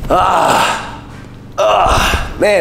Man,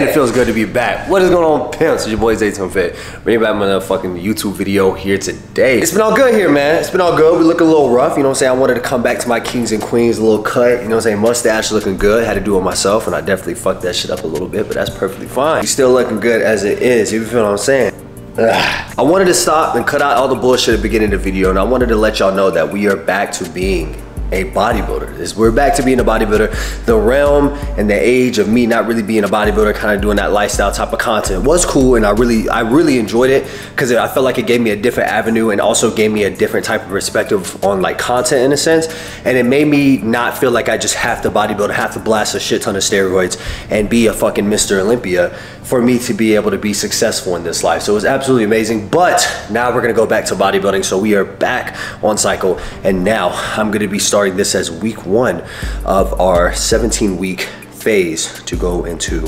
it feels good to be back. What is going on, pimps? It's your boy Zayton Fit. Bringing back my fucking YouTube video here today. It's been all good here, man. It's been all good. We look a little rough, you know what I'm saying? I wanted to come back to my kings and queens, a little cut, you know what I'm saying? Mustache looking good. Had to do it myself, and I definitely fucked that shit up a little bit, but that's perfectly fine. He's still looking good as it is, you feel what I'm saying? I wanted to stop and cut out all the bullshit at the beginning of the video, and I wanted to let y'all know that we are back to being a bodybuilder. We're back to being a bodybuilder. The realm and the age of me not really being a bodybuilder, kind of doing that lifestyle type of content was cool, and I really enjoyed it because I felt like it gave me a different avenue and also gave me a different type of perspective on like content in a sense, and it made me not feel like I just have to bodybuild, have to blast a shit ton of steroids and be a fucking Mr. Olympia for me to be able to be successful in this life. So it was absolutely amazing, but now we're gonna go back to bodybuilding. So we are back on cycle, and now I'm gonna be starting this as week 1 of our 17-week phase to go into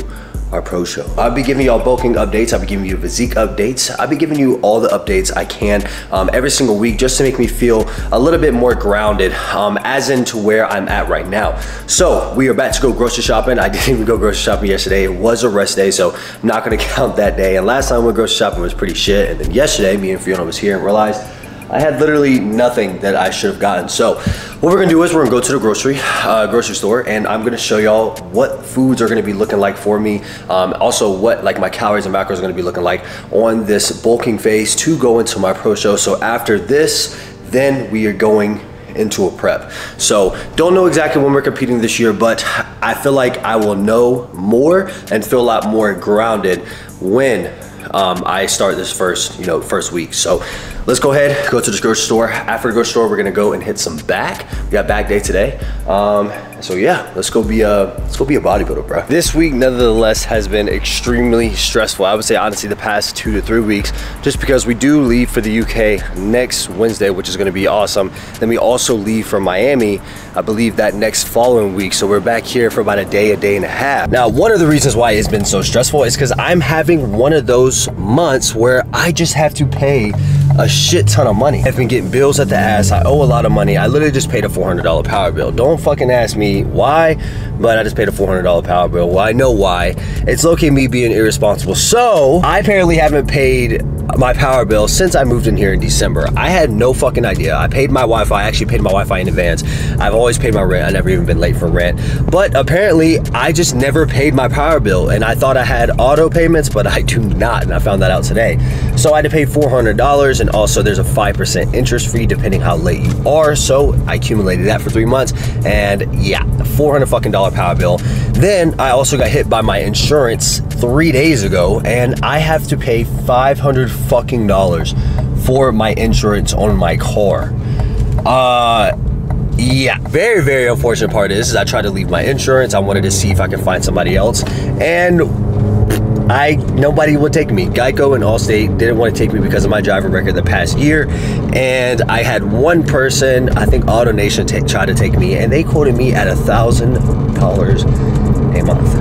our pro show. I'll be giving y'all bulking updates. I'll be giving you physique updates. I'll be giving you all the updates I can every single week, just to make me feel a little bit more grounded, as into where I'm at right now. So we are back to go grocery shopping. I didn't even go grocery shopping yesterday. It was a rest day, so I'm not gonna count that day. And last time we went grocery shopping was pretty shit. And then yesterday, me and Fiona was here and realized I had literally nothing that I should have gotten. So what we're gonna do is we're gonna go to the grocery store, and I'm gonna show y'all what foods are gonna be looking like for me. Also what like my calories and macros are gonna be looking like on this bulking phase to go into my pro show. So after this, then we are going into a prep. So don't know exactly when we're competing this year, but I feel like I will know more and feel a lot more grounded when I start this first week. So let's go ahead, go to the grocery store. After the grocery store, we're gonna go and hit some back. We got back day today. So yeah, let's go be a bodybuilder, bro. This week, nevertheless, has been extremely stressful. I would say honestly the past 2 to 3 weeks, just because we do leave for the UK next Wednesday, which is gonna be awesome. Then we also leave for Miami, I believe that next following week. So we're back here for about a day and a half. Now, one of the reasons why it's been so stressful is because I'm having one of those months where I just have to pay a shit ton of money. I've been getting bills at the ass. I owe a lot of money. I literally just paid a $400 power bill. Don't fucking ask me why, but I just paid a $400 power bill. Well, I know why. It's low-key me being irresponsible. So I apparently haven't paid my power bill since I moved in here in December. I had no fucking idea. I paid my Wi-Fi. I actually paid my Wi-Fi in advance. I've always paid my rent. I've never even been late for rent. But apparently, I just never paid my power bill, and I thought I had auto payments, but I do not, and I found that out today. So I had to pay $400, and also there's a 5% interest fee depending how late you are. So I accumulated that for 3 months, and yeah, $400 fucking power bill. Then I also got hit by my insurance 3 days ago, and I have to pay $500 fucking for my insurance on my car. Yeah, very unfortunate part is I tried to leave my insurance. I wanted to see if I could find somebody else, and nobody would take me. Geico and Allstate didn't want to take me because of my driver record the past year, and I had one person, I think AutoNation, tried to take me, and they quoted me at $1,000 a month.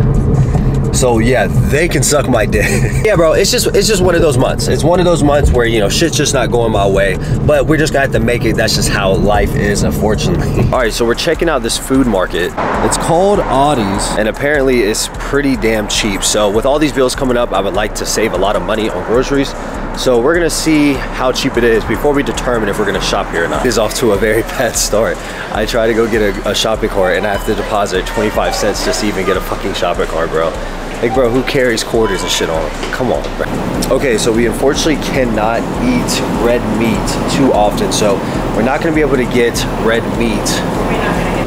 So yeah, they can suck my dick. Yeah, bro, it's just one of those months. It's one of those months where, you know, shit's just not going my way, but we're just gonna have to make it. That's just how life is, unfortunately. All right, so we're checking out this food market. It's called Audie's, and apparently it's pretty damn cheap. So with all these bills coming up, I would like to save a lot of money on groceries. So we're gonna see how cheap it is before we determine if we're gonna shop here or not. This is off to a very bad start. I try to go get a shopping cart, and I have to deposit 25 cents just to even get a fucking shopping cart, bro. Like, bro, who carries quarters and shit on them? Come on, bro. Okay, so we unfortunately cannot eat red meat too often, so we're not gonna be able to get red meat.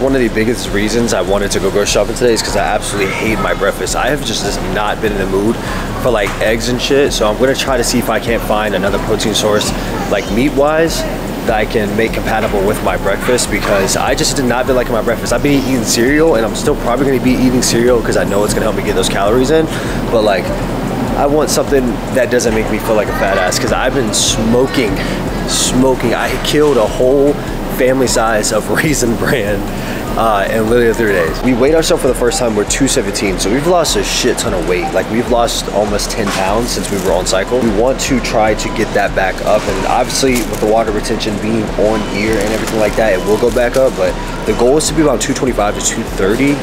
One of the biggest reasons I wanted to go grocery shopping today is because I absolutely hate my breakfast. I have just not been in the mood for like eggs and shit, so I'm gonna try to see if I can't find another protein source, like meat-wise, that I can make compatible with my breakfast, because I just did not been liking my breakfast. I've been eating cereal, and I'm still probably gonna be eating cereal because I know it's gonna help me get those calories in, but like, I want something that doesn't make me feel like a fat ass, because I've been smoking. I killed a whole family size of Raisin Bran in literally 3 days. We weighed ourselves for the first time. We're 217, so we've lost a shit ton of weight. Like, we've lost almost 10 pounds since we were on cycle. We want to try to get that back up, and obviously with the water retention being on here and everything like that, it will go back up, but the goal is to be about 225 to 230.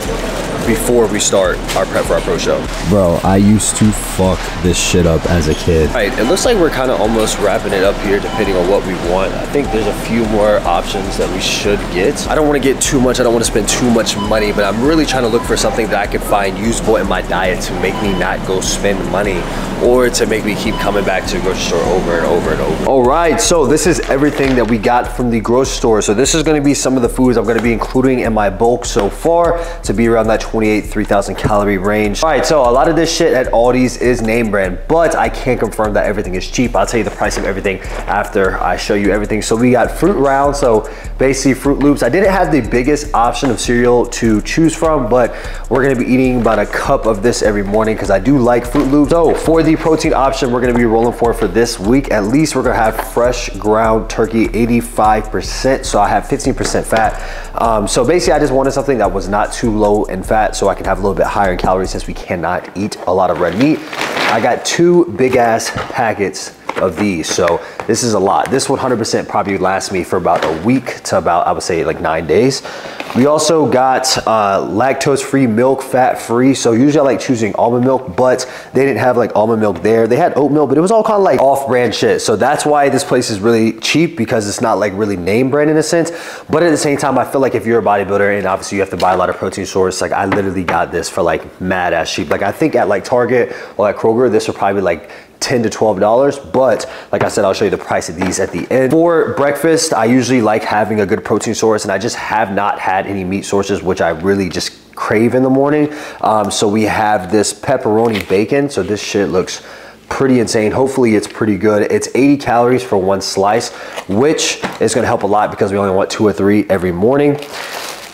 before we start our prep for our pro show. Bro, I used to fuck this shit up as a kid. All right, it looks like we're kind of almost wrapping it up here depending on what we want. I think there's a few more options that we should get. I don't want to get too much, I don't want to spend too much money, but I'm really trying to look for something that I can find useful in my diet to make me not go spend money or to make me keep coming back to the grocery store over and over and over. All right, so this is everything that we got from the grocery store. So this is going to be some of the foods I'm going to be including in my bulk so far to be around that 3,000 calorie range. All right, so a lot of this shit at Aldi's is name brand, but I can't confirm that everything is cheap. I'll tell you the price of everything after I show you everything. So we got Fruit Round, so basically Fruit Loops. I didn't have the biggest option of cereal to choose from, but we're going to be eating about a cup of this every morning because I do like Fruit Loops. So for the protein option we're going to be rolling for this week, at least we're going to have fresh ground turkey, 85%, so I have 15% fat. So basically I just wanted something that was not too low in fat so I can have a little bit higher in calories since we cannot eat a lot of red meat. I got 2 big ass packets of these, so this is a lot. This 100% probably lasts me for about a week to about, I would say, like 9 days. We also got lactose-free milk, fat-free. So usually I like choosing almond milk, but they didn't have like almond milk there. They had oat milk, but it was all kind of like off-brand shit. So that's why this place is really cheap, because it's not like really name brand in a sense. But at the same time, I feel like if you're a bodybuilder and obviously you have to buy a lot of protein source, like I literally got this for like mad ass cheap. Like I think at like Target or at Kroger, this would probably like $10 to $12, but like I said, I'll show you the price of these at the end. For breakfast, I usually like having a good protein source, and I just have not had any meat sources, which I really just crave in the morning. So we have this pepperoni bacon. So this shit looks pretty insane. Hopefully it's pretty good. It's 80 calories for 1 slice, which is gonna help a lot because we only want 2 or 3 every morning.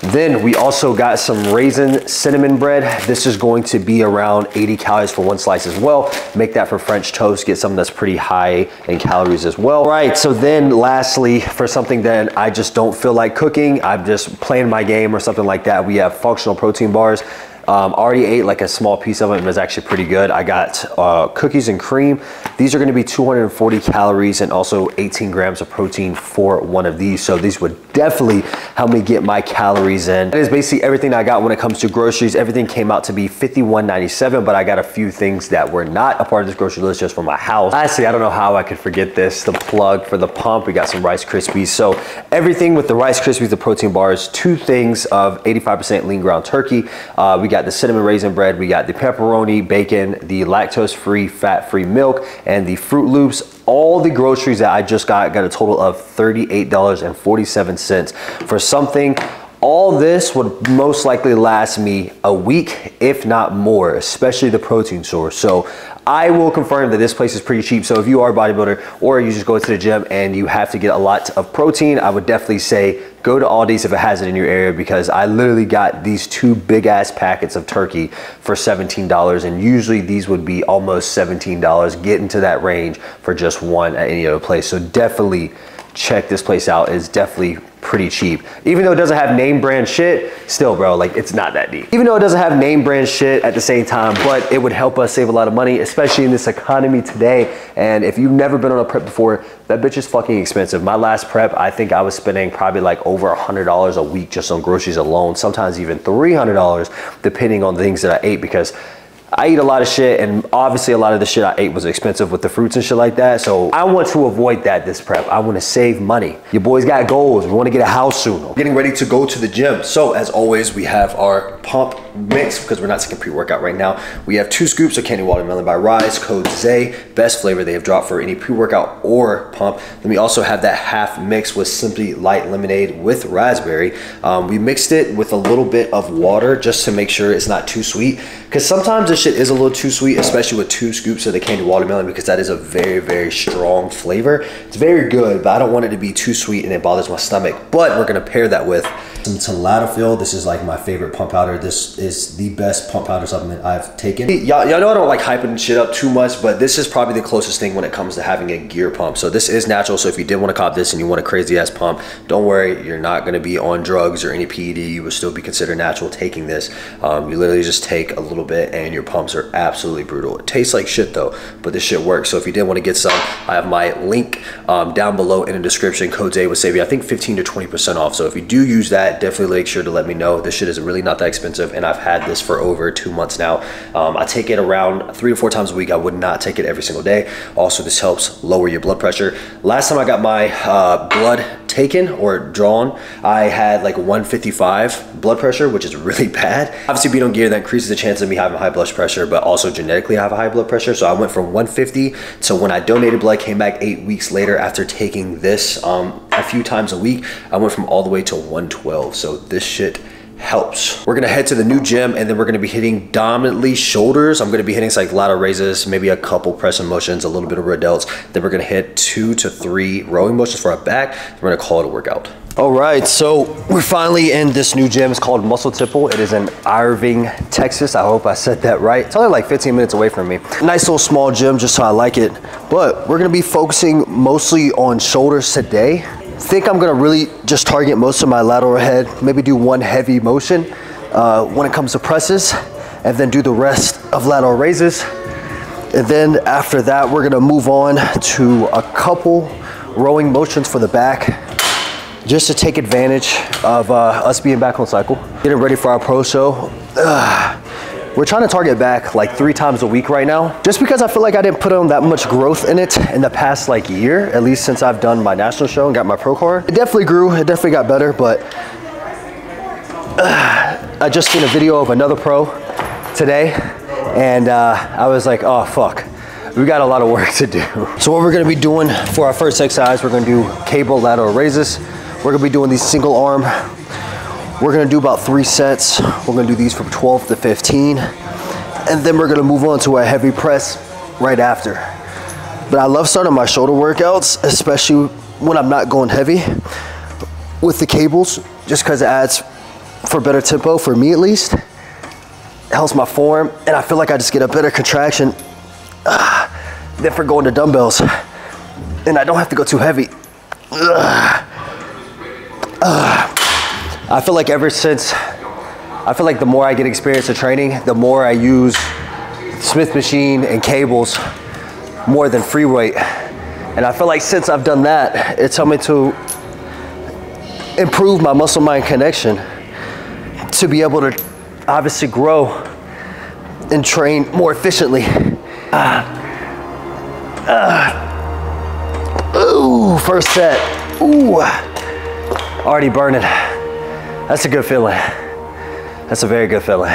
Then we also got some raisin cinnamon bread. This is going to be around 80 calories for 1 slice as well. Make that for French toast, get something that's pretty high in calories as well. All right, so then lastly, for something that I just don't feel like cooking, I'm just playing my game or something like that, we have functional protein bars. Already ate like a small piece of it and it was actually pretty good. I got cookies and cream. These are going to be 240 calories and also 18 grams of protein for one of these. So these would definitely help me get my calories in. That is basically everything I got when it comes to groceries. Everything came out to be $51.97, but I got a few things that were not a part of this grocery list just for my house. Lastly, I don't know how I could forget this, the plug for the pump. We got some Rice Krispies. So everything with the Rice Krispies, the protein bars, 2 things of 85% lean ground turkey. We got the cinnamon raisin bread, we got the pepperoni bacon, the lactose-free, fat-free milk, and the Fruit Loops. All the groceries that I just got a total of $38.47 for something. All this would most likely last me a week, if not more, especially the protein source. So I will confirm that this place is pretty cheap. So if you are a bodybuilder or you just go to the gym and you have to get a lot of protein, I would definitely say go to Aldi's if it has it in your area, because I literally got these 2 big ass packets of turkey for $17, and usually these would be almost $17, getting to that range for just one at any other place. So definitely check this place out. It's definitely pretty cheap. Even though it doesn't have name brand shit, still bro, like it's not that deep. Even though it doesn't have name brand shit at the same time, but it would help us save a lot of money, especially in this economy today. And if you've never been on a prep before, that bitch is fucking expensive. My last prep, I think I was spending probably like over $100 a week just on groceries alone, sometimes even $300 depending on the things that I ate, because I eat a lot of shit, and obviously a lot of the shit I ate was expensive with the fruits and shit like that. So I want to avoid that this prep. I want to save money. Your boys got goals. We want to get a house soon. Getting ready to go to the gym. So as always, we have our pump mix because we're not taking pre-workout right now. We have 2 scoops of candy watermelon by Rise, code ZAY, best flavor they have dropped for any pre-workout or pump. Then we also have that half mix with Simply Light lemonade with raspberry. We mixed it with a little bit of water just to make sure it's not too sweet, because sometimes this shit is a little too sweet, especially with 2 scoops of the candy watermelon, because that is a very, very strong flavor. It's very good, but I don't want it to be too sweet and it bothers my stomach. But we're gonna pair that with some Tadalafil. This is like my favorite pump powder. This is the best pump powder supplement I've taken. Y'all know I don't like hyping shit up too much, but this is probably the closest thing when it comes to having a gear pump. So this is natural. So if you did want to cop this and you want a crazy ass pump, don't worry, you're not going to be on drugs or any PED. You will still be considered natural taking this. You literally just take a little bit and your pumps are absolutely brutal. It tastes like shit though, but this shit works. So if you did want to get some, I have my link down below in the description. Code ZAY will save you, I think, 15 to 20% off. So if you do use that that, definitely make sure to let me know. This shit is really not that expensive, and I've had this for over 2 months now. I take it around 3 to 4 times a week. I would not take it every single day. Also, this helps lower your blood pressure. Last time I got my blood taken or drawn, I had like 155 blood pressure, which is really bad. Obviously, being on gear, that increases the chance of me having high blood pressure, but also genetically I have a high blood pressure. So I went from 150 to, when I donated blood, came back 8 weeks later after taking this a few times a week, I went from all the way to 112. So this shit helps. We're gonna head to the new gym, and then we're gonna be hitting dominantly shoulders. I'm gonna be hitting like lateral raises, maybe a couple press motions, a little bit of rear delts. Then we're gonna hit 2 to 3 rowing motions for our back. We're gonna call it a workout. All right, so we're finally in this new gym. It's called Muscle Temple. It is in Irving, Texas. I hope I said that right. It's only like 15 minutes away from me. Nice little small gym, just how I like it. But we're gonna be focusing mostly on shoulders today. I think I'm gonna really just target most of my lateral head, maybe do one heavy motion when it comes to presses, and then do the rest of lateral raises. And then after that, we're gonna move on to a couple rowing motions for the back, just to take advantage of us being back on cycle. Getting ready for our pro show. We're trying to target back like 3 times a week right now, just because I feel like I didn't put on that much growth in it in the past like year, at least since I've done my national show and got my pro card. It definitely grew, it definitely got better, but I just seen a video of another pro today, and I was like, oh fuck, we got a lot of work to do. So what we're gonna be doing for our first exercise, we're gonna do cable lateral raises. We're gonna be doing these single arm. We're gonna do about 3 sets. We're gonna do these from 12 to 15. And then we're gonna move on to a heavy press right after. But I love starting my shoulder workouts, especially when I'm not going heavy with the cables, just because it adds for better tempo, for me at least. It helps my form, and I feel like I just get a better contraction than for going to dumbbells. And I don't have to go too heavy. I feel like the more I get experience in training, the more I use Smith machine and cables more than free weight. And I feel like since I've done that, it's helped me to improve my muscle-mind connection, to be able to obviously grow and train more efficiently. Ooh, first set. Ooh, already burning. That's a good feeling. That's a very good feeling.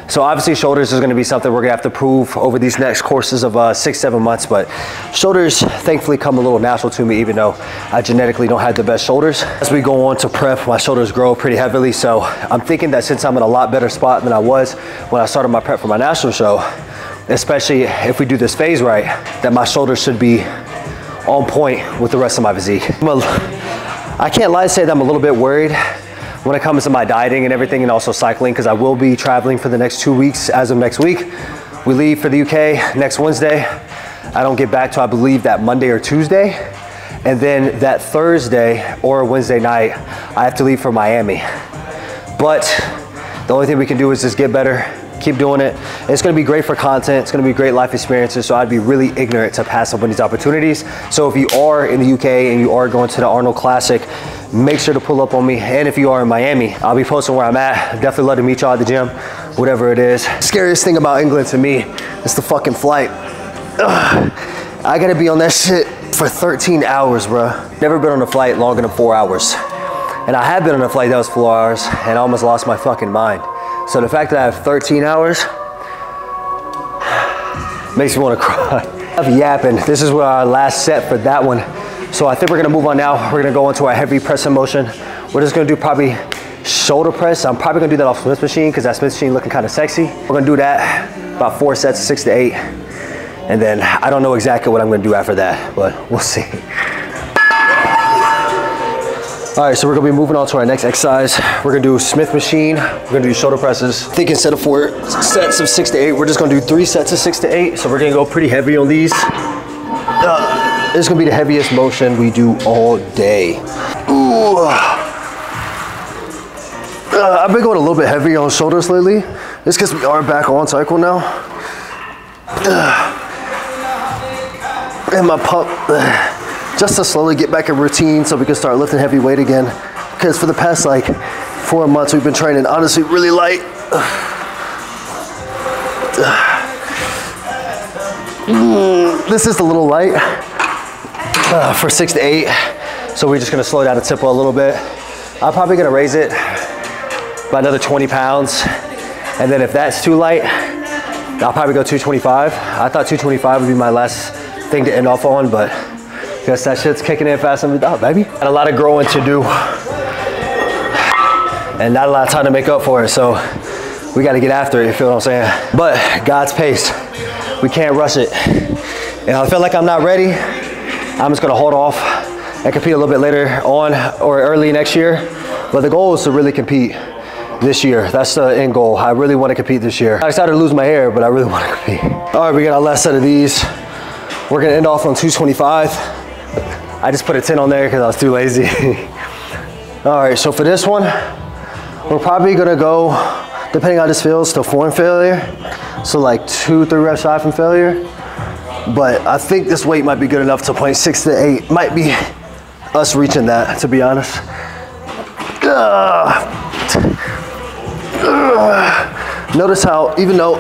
So obviously shoulders is gonna be something we're gonna have to prove over these next courses of 6-7 months, but shoulders thankfully come a little natural to me, even though I genetically don't have the best shoulders. As we go on to prep, my shoulders grow pretty heavily, so I'm thinking that since I'm in a lot better spot than I was when I started my prep for my national show, especially if we do this phase right, that my shoulders should be on point with the rest of my physique. I can't lie to say that I'm a little bit worried when it comes to my dieting and everything, and also cycling, because I will be traveling for the next 2 weeks as of next week. We leave for the UK next Wednesday. I don't get back till I believe that Monday or Tuesday. And then that Thursday or Wednesday night, I have to leave for Miami. But the only thing we can do is just get better, keep doing it. It's gonna be great for content, it's gonna be great life experiences, so I'd be really ignorant to pass up on these opportunities. So if you are in the UK and you are going to the Arnold Classic, make sure to pull up on me. And if you are in Miami, I'll be posting where I'm at. I'd definitely love to meet y'all at the gym, whatever it is. Scariest thing about England to me is the fucking flight. Ugh. I gotta be on that shit for 13 hours, bro. Never been on a flight longer than 4 hours. And I have been on a flight that was 4 hours, and I almost lost my fucking mind. So the fact that I have 13 hours makes me want to cry. I'm yapping. This is our last set for that one. So I think we're gonna move on now. We're gonna go into our heavy pressing motion. We're just gonna do probably shoulder press. I'm probably gonna do that off Smith machine because that Smith machine looking kind of sexy. We're gonna do that about 4 sets, 6 to 8. And then I don't know exactly what I'm gonna do after that, but we'll see. All right, so we're gonna be moving on to our next exercise. We're gonna do Smith machine. We're gonna do shoulder presses. I think instead of 4 sets of 6 to 8, we're just gonna do 3 sets of 6 to 8. So we're gonna go pretty heavy on these. This is gonna be the heaviest motion we do all day. Ooh. I've been going a little bit heavy on shoulders lately. Just because we are back on cycle now. And my pump, just to slowly get back in routine so we can start lifting heavy weight again. because for the past like 4 months we've been training honestly really light. This is a little light for 6 to 8, so we're just gonna slow down the tempo a little bit. I'm probably gonna raise it by another 20 pounds, and then if that's too light, I'll probably go 225. I thought 225 would be my last thing to end off on, but I guess that shit's kicking in fast and baby. Got a lot of growing to do and not a lot of time to make up for it, so we got to get after it, you feel what I'm saying? But God's pace, we can't rush it. And I feel like I'm not ready, I'm just gonna hold off and compete a little bit later on or early next year. But the goal is to really compete this year. That's the end goal. I really want to compete this year. I started to lose my hair, but I really want to compete. All right, we got our last set of these. We're gonna end off on 225. I just put a 10 on there because I was too lazy. All right, so for this one, we're probably gonna go, depending on how this feels, to form failure. So like 2-3 reps shy from failure. But I think this weight might be good enough to point 6 to 8. Might be us reaching that, to be honest. Notice how, even though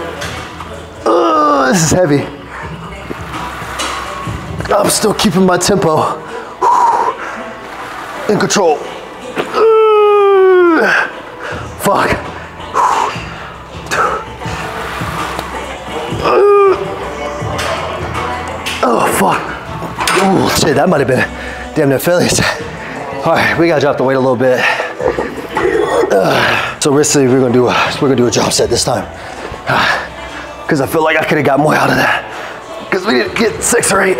this is heavy, I'm still keeping my tempo in control. Fuck. Oh, fuck. Oh, shit, that might have been damn near failures. All right, we gotta drop the weight a little bit. So basically, we're gonna do a drop set this time, because I feel like I could have got more out of that, because we didn't get 6 or 8.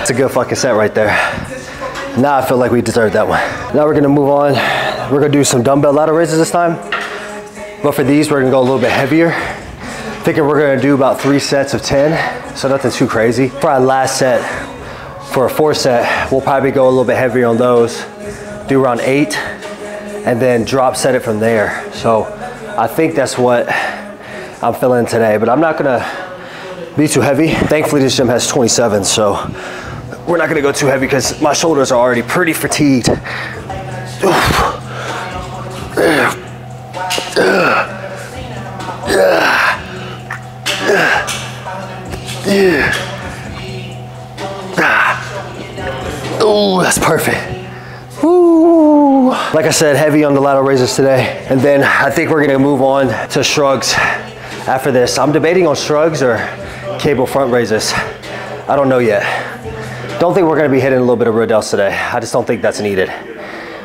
It's a good fucking set right there. Now I feel like we deserved that one. Now we're gonna move on. We're gonna do some dumbbell lateral raises this time. But for these, we're gonna go a little bit heavier. Thinking we're gonna do about 3 sets of 10, so nothing too crazy. For our last set, for a 4 set, we'll probably go a little bit heavier on those. Do around 8, and then drop set it from there. So I think that's what I'm feeling today, but I'm not gonna be too heavy. Thankfully, this gym has 27, so we're not gonna go too heavy because my shoulders are already pretty fatigued. Oh, that's perfect. Woo. Like I said, heavy on the lateral raises today. And then I think we're gonna move on to shrugs after this. I'm debating on shrugs or cable front raises. I don't know yet. Don't think we're gonna be hitting a little bit of rear delts today. I just don't think that's needed.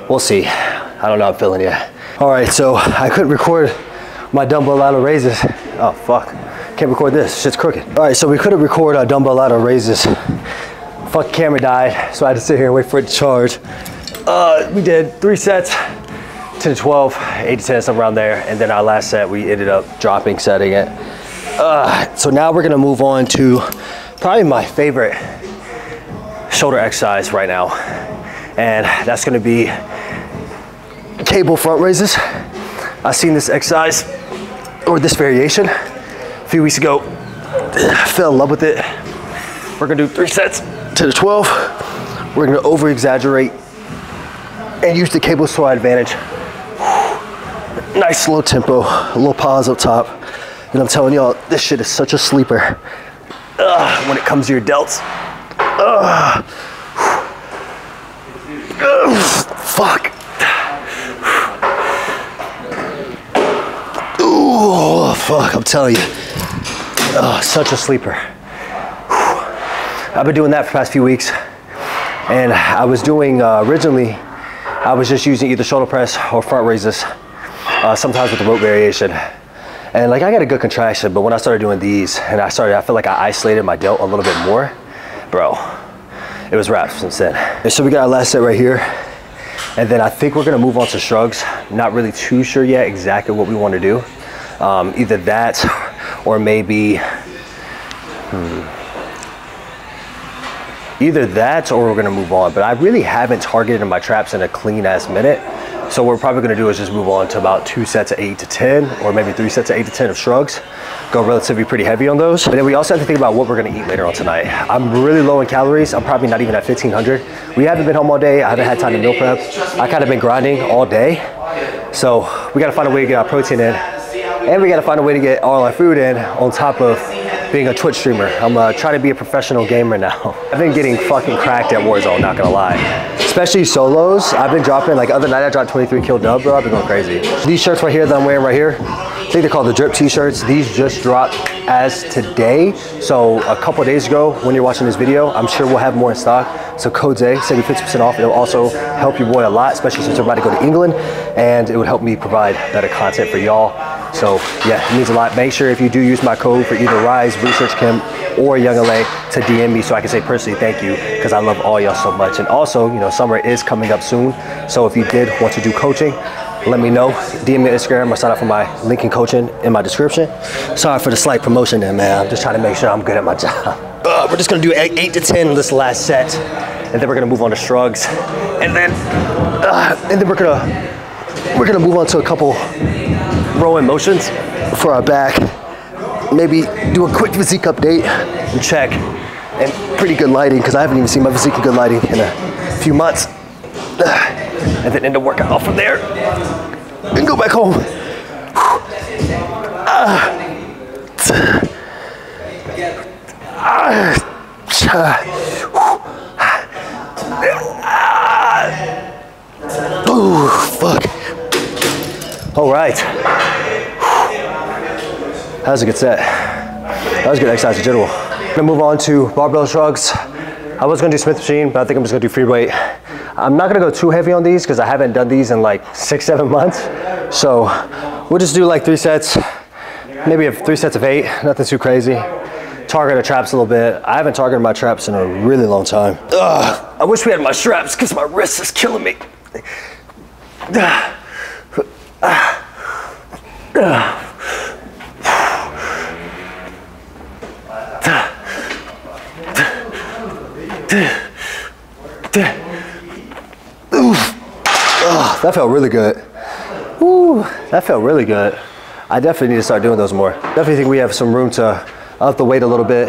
We'll see. I don't know how I'm feeling yet. All right, so I couldn't record my dumbbell lateral raises. Oh, fuck. Can't record this, shit's crooked. All right, so we couldn't record our dumbbell lateral raises. Fuck, camera died, so I had to sit here and wait for it to charge. We did 3 sets, 10 to 12, 8 to 10, somewhere around there. And then our last set, we ended up dropping, setting it. So now we're gonna move on to probably my favorite shoulder exercise right now. And that's gonna be cable front raises. I seen this exercise, or this variation, a few weeks ago. Fell in love with it. We're gonna do 3 sets, 10 to 12. We're gonna over exaggerate and use the cables to our advantage. Nice slow tempo, a little pause up top. And I'm telling y'all, this shit is such a sleeper when it comes to your delts. Fuck. Oh, fuck, I'm telling you. Such a sleeper. I've been doing that for the past few weeks. And I was doing, originally, I was just using either shoulder press or front raises, sometimes with the rope variation. And like I got a good contraction, but when I started doing these and I feel like I isolated my delt a little bit more, bro, it was wraps since then. And so we got our last set right here. And then I think we're gonna move on to shrugs. Not really too sure yet exactly what we want to do. Either that either that or we're gonna move on. But I really haven't targeted my traps in a clean ass minute. So what we're probably gonna do is just move on to about 2 sets of 8 to 10, or maybe 3 sets of 8 to 10 of shrugs. Go relatively pretty heavy on those. But then we also have to think about what we're gonna eat later on tonight. I'm really low in calories. I'm probably not even at 1500. We haven't been home all day. I haven't had time to meal prep. I kind of been grinding all day. So we gotta find a way to get our protein in. And we gotta find a way to get all our food in on top of being a Twitch streamer. I'm trying to be a professional gamer now. I've been getting fucking cracked at Warzone, not gonna lie. Especially solos. I've been dropping, like other night I dropped 23 kill dub, bro. I've been going crazy. These shirts right here that I'm wearing right here, I think they're called the drip t-shirts. These just dropped as today. So a couple days ago, when you're watching this video, I'm sure we'll have more in stock. So code ZAY, save you 50% off. It'll also help your boy a lot, especially since we're about to go to England, and it would help me provide better content for y'all. So yeah, it means a lot. Make sure if you do use my code for either Rise, Research Kim, or Young LA to DM me so I can say personally thank you, because I love all y'all so much. And also, you know, summer is coming up soon. So if you did want to do coaching, let me know. DM me on Instagram or sign up for my link in coaching in my description. Sorry for the slight promotion there, man. I'm just trying to make sure I'm good at my job. We're just gonna do 8 to 10 this last set, and then we're gonna move on to shrugs, and then we're gonna move on to a couple rowing motions for our back. Maybe do a quick physique update and check, and pretty good lighting, because I haven't even seen my physique in good lighting in a few months. And then end the workout off from there and go back home. Ooh, fuck. All right. That was a good set. That was a good exercise in general. I'm gonna move on to barbell shrugs. I was gonna do Smith machine, but I think I'm just gonna do free weight. I'm not gonna go too heavy on these because I haven't done these in like 6-7 months. So we'll just do like 3 sets, maybe 3 sets of 8, nothing too crazy. Target our traps a little bit. I haven't targeted my traps in a really long time. Ugh, I wish we had my straps because my wrist is killing me. That felt really good. Ooh, that felt really good. I definitely need to start doing those more. Definitely think we have some room to up the weight a little bit.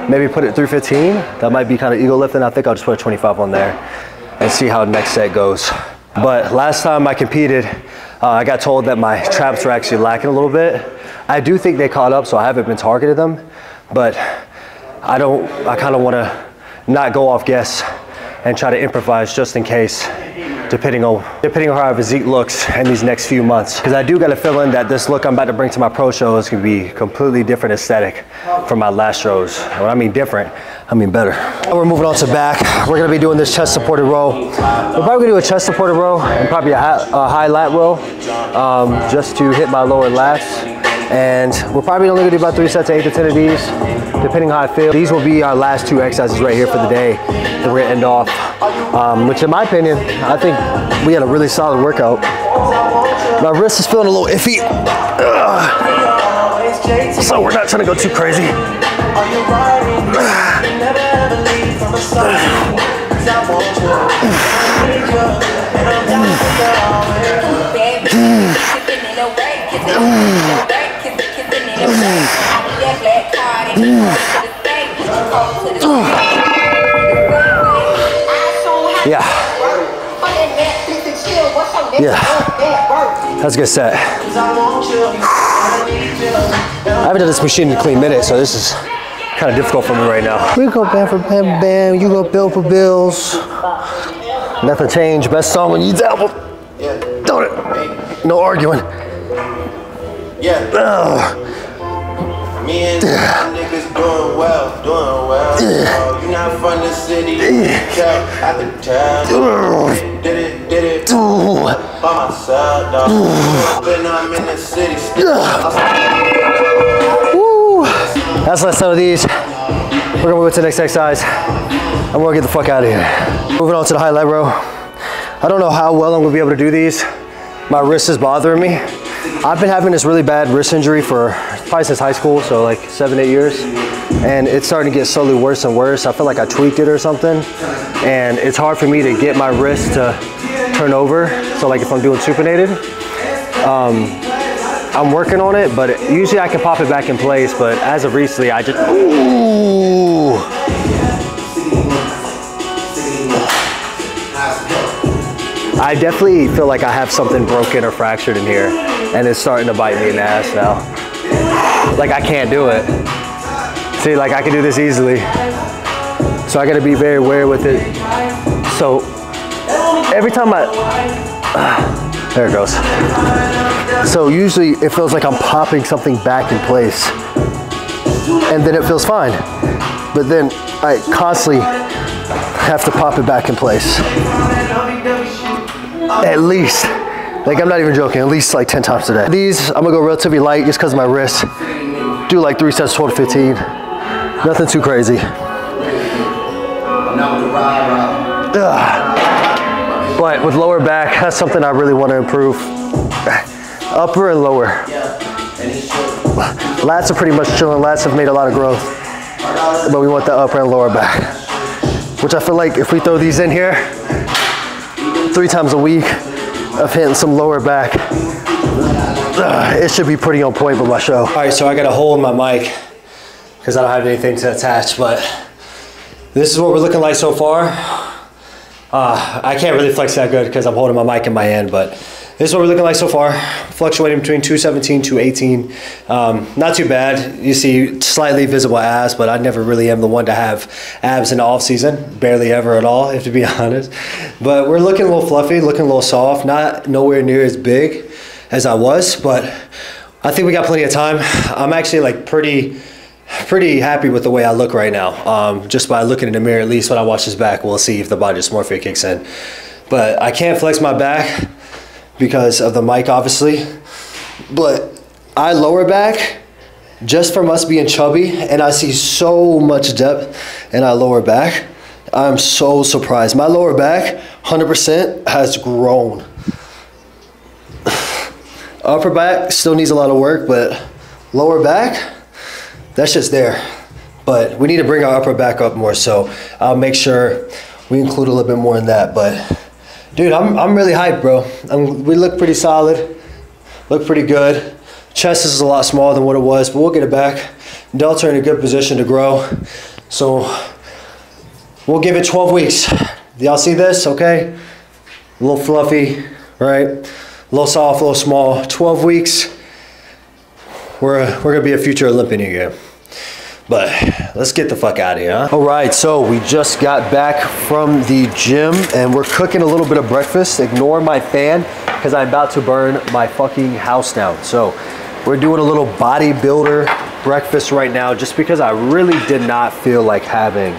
Maybe put it 315. That might be kind of ego lifting. I think I'll just put a 25 on there and see how the next set goes. But last time I competed, I got told that my traps were actually lacking a little bit. I do think they caught up, so I haven't been targeting them, but I kind of want to not go off guess and try to improvise just in case, depending on how our physique looks in these next few months. Because I do got a feeling that this look I'm about to bring to my pro show is going to be completely different aesthetic from my last shows. When I mean different, I mean better. We're moving on to back. We're going to be doing this chest supported row. We're probably going to do a chest supported row and probably a high lat row just to hit my lower lats. And we're probably only going to do about 3 sets of 8 to 10 of these, depending how I feel. These will be our last 2 exercises right here for the day that we're going to end off. Which in my opinion, I think we had a really solid workout. My wrist is feeling a little iffy. So we're not trying to go too crazy. Yeah. Yeah. That's a good set. I haven't done this machine in a clean minute, so this is kind of difficult for me right now. We go bam for bam bam, you go bill for bills. Nothing changed. Best song when you needs album. Don't it? No arguing. Yeah. Me and niggas doing well. You not from the city, I can tell. Did it by myself, dog. But I'm in the city still. That's the last time of these. We're gonna move to the next exercise. I'm gonna get the fuck out of here. Moving on to the highlight row. I don't know how well I'm gonna be able to do these. My wrist is bothering me. I've been having this really bad wrist injury for probably since high school, so like 7, 8 years. And it's starting to get slowly worse and worse. I feel like I tweaked it or something. And it's hard for me to get my wrist to turn over. So like if I'm doing supinated, I'm working on it, but usually I can pop it back in place. But as of recently, I just, ooh. I definitely feel like I have something broken or fractured in here, and it's starting to bite me in the ass now. Like I can't do it. See, like I can do this easily. So I gotta be very aware with it. So every time there it goes. So usually it feels like I'm popping something back in place, and then it feels fine. But then I constantly have to pop it back in place. At least, like I'm not even joking, at least like 10 times a day. These, I'm gonna go relatively light just because of my wrist. Do like 3 sets, 12 to 15. Nothing too crazy. But with lower back, that's something I really want to improve. Upper and lower. Lats are pretty much chilling. Lats have made a lot of growth. But we want the upper and lower back. Which I feel like if we throw these in here 3 times a week of hitting some lower back, it should be pretty on point with my show. All right, so I got a hole in my mic because I don't have anything to attach, but this is what we're looking like so far. I can't really flex that good because I'm holding my mic in my hand, but this is what we're looking like so far. Fluctuating between 217, 218. Not too bad. You see slightly visible abs, but I never really am the one to have abs in the off season. Barely ever at all, if to be honest. But we're looking a little fluffy, looking a little soft. Not nowhere near as big as I was, but I think we got plenty of time. I'm actually like pretty happy with the way I look right now. Just by looking in the mirror, at least when I watch this back, we'll see if the body dysmorphia kicks in. But I can't flex my back because of the mic, obviously. But I lower back just from us being chubby, and I see so much depth in our lower back. I'm so surprised. My lower back, 100% has grown. Upper back still needs a lot of work, but lower back, that's just there. But we need to bring our upper back up more, so I'll make sure we include a little bit more in that. But dude, I'm really hyped, bro. We look pretty solid, look pretty good. Chest is a lot smaller than what it was, but we'll get it back. Delts are in a good position to grow. So we'll give it 12 weeks. Y'all see this, okay? A little fluffy, right? A little soft, a little small. 12 weeks, we're gonna be a future Olympian again. But let's get the fuck out of here, huh? All right, so we just got back from the gym and we're cooking a little bit of breakfast. Ignore my fan because I'm about to burn my fucking house down. So we're doing a little bodybuilder breakfast right now just because I really did not feel like having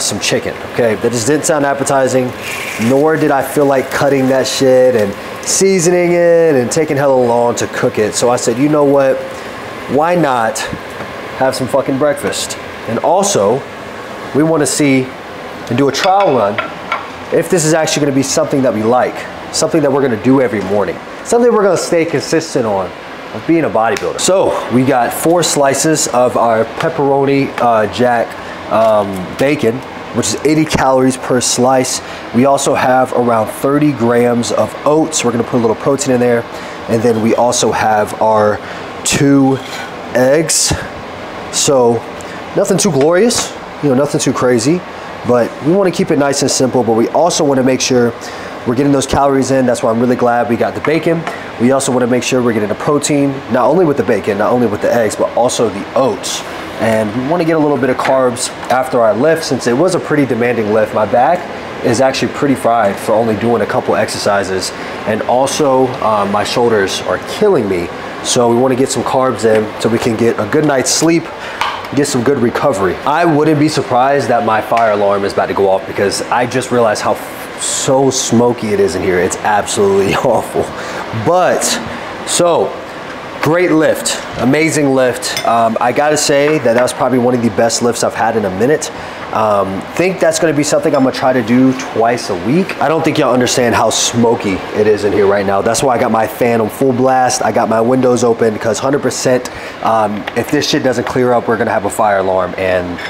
some chicken, okay? That just didn't sound appetizing, nor did I feel like cutting that shit and seasoning it and taking hella long to cook it. So I said, you know what? Why not have some fucking breakfast? And also, we want to see and do a trial run if this is actually going to be something that we like, something that we're going to do every morning, something we're going to stay consistent on of being a bodybuilder. So we got 4 slices of our pepperoni jack bacon, which is 80 calories per slice. We also have around 30 grams of oats. We're going to put a little protein in there. And then we also have our 2 eggs. So nothing too glorious, nothing too crazy, but we want to keep it nice and simple, but we also want to make sure we're getting those calories in. That's why I'm really glad we got the bacon. We also want to make sure we're getting the protein, not only with the bacon, not only with the eggs, but also the oats. And we want to get a little bit of carbs after our lift, since it was a pretty demanding lift. My back is actually pretty fried for only doing a couple exercises. And also my shoulders are killing me. So we want to get some carbs in so we can get a good night's sleep, get some good recovery. I wouldn't be surprised that my fire alarm is about to go off because I just realized how so smoky it is in here. It's absolutely awful. But so Great lift, amazing lift. I gotta say that was probably one of the best lifts I've had in a minute. Think that's gonna be something I'm gonna try to do twice a week. I don't think y'all understand how smoky it is in here right now. That's why I got my fan on full blast. I got my windows open because 100%, if this shit doesn't clear up, we're gonna have a fire alarm and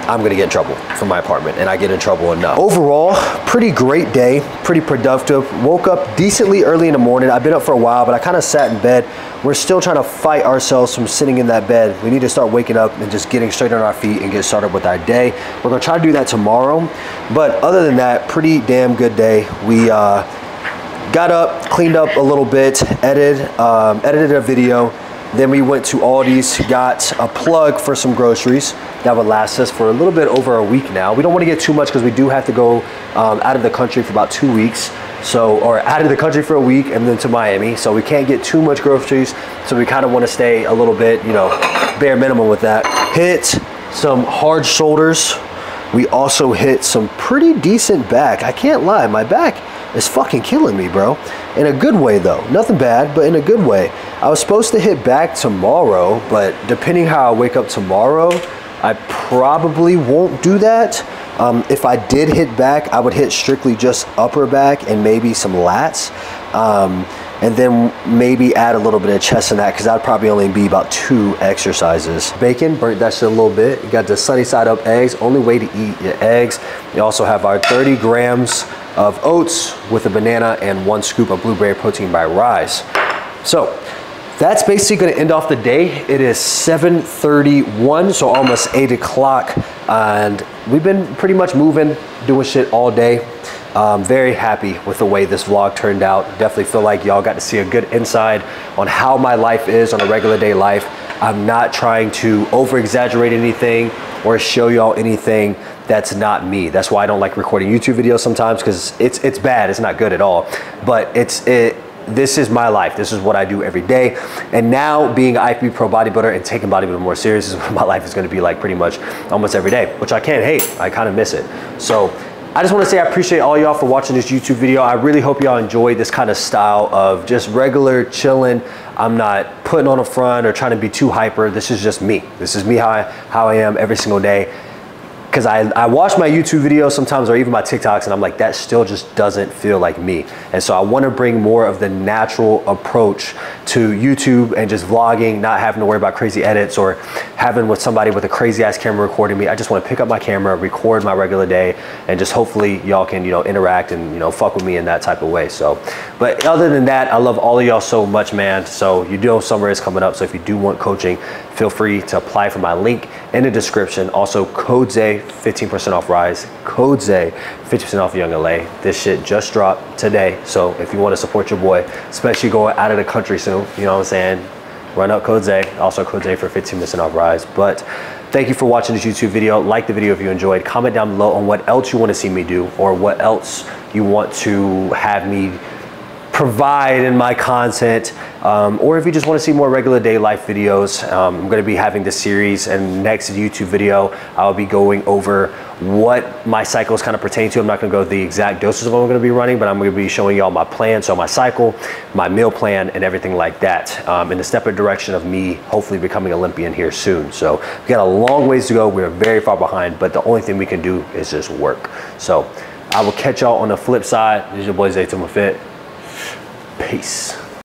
I'm gonna get in trouble from my apartment, and I get in trouble enough. Overall, pretty great day, pretty productive. Woke up decently early in the morning. I've been up for a while, but I kind of sat in bed. We're still trying to fight ourselves from sitting in that bed. We need to start waking up and just getting straight on our feet and get started with our day. We're gonna try to do that tomorrow, but other than that, pretty damn good day. We got up, cleaned up a little bit, edited a video. Then we went to Aldi's, got a plug for some groceries that would last us for a little bit over a week now. We don't want to get too much because we do have to go out of the country for about 2 weeks. Or out of the country for a week and then to Miami. So we can't get too much groceries. So we kind of want to stay a little bit, you know, bare minimum with that. Hit some hard shoulders. We also hit some pretty decent back. I can't lie, my back is fucking killing me, bro. In a good way though, nothing bad, but in a good way. I was supposed to hit back tomorrow, but depending how I wake up tomorrow, I probably won't do that. If I did hit back, I would hit strictly just upper back and maybe some lats. And then maybe add a little bit of chest in that because that'd probably only be about 2 exercises. Bacon, burnt that shit a little bit. You got the sunny side up eggs, only way to eat your eggs. You also have our 30 grams of oats with a banana and 1 scoop of blueberry protein by Rise. So that's basically gonna end off the day. It is 7:31, so almost 8 o'clock. And we've been pretty much moving, doing shit all day. Very happy with the way this vlog turned out. Definitely feel like y'all got to see a good insight on how my life is on a regular day life. I'm not trying to over exaggerate anything or show y'all anything that's not me. That's why I don't like recording YouTube videos sometimes, because it's bad, it's not good at all. But this is my life. This is what I do every day. And now being an IFBB Pro bodybuilder and taking bodybuilding more serious is what my life is gonna be like pretty much almost every day, which I can't hate. I kind of miss it. So I just want to say I appreciate all y'all for watching this YouTube video. I really hope y'all enjoyed this kind of style of just regular chilling. I'm not putting on a front or trying to be too hyper. This is just me. This is me how I am every single day. Because I watch my YouTube videos sometimes, or even my TikToks, and I'm like, that still just doesn't feel like me. And so I want to bring more of the natural approach to YouTube and just vlogging, not having to worry about crazy edits or having with somebody with a crazy ass camera recording me. I just want to pick up my camera, record my regular day, and just hopefully y'all can, you know, interact and, you know, fuck with me in that type of way. So, but other than that, I love all of y'all so much, man. So you know summer is coming up. So if you do want coaching, feel free to apply for my link in the description. Also, code ZAY, 15% off Rise. Code ZAY, 50% off Young LA. This shit just dropped today. So if you want to support your boy, especially going out of the country soon, you know what I'm saying? Run up code ZAY. Also code ZAY for 15% off Rise. But thank you for watching this YouTube video. Like the video if you enjoyed. Comment down below on what else you want to see me do or what else you want to have me provide in my content, or if you just want to see more regular day life videos. I'm going to be having this series, and next YouTube video I'll be going over what my cycles kind of pertain to. I'm not going to go the exact doses of what I'm going to be running, but I'm going to be showing y'all my plan, so my cycle, my meal plan, and everything like that, in the step direction of me hopefully becoming Olympian here soon. So we got a long ways to go. We're very far behind, but the only thing we can do is just work. So I will catch y'all on the flip side. This is your boy Zay Fit. Peace.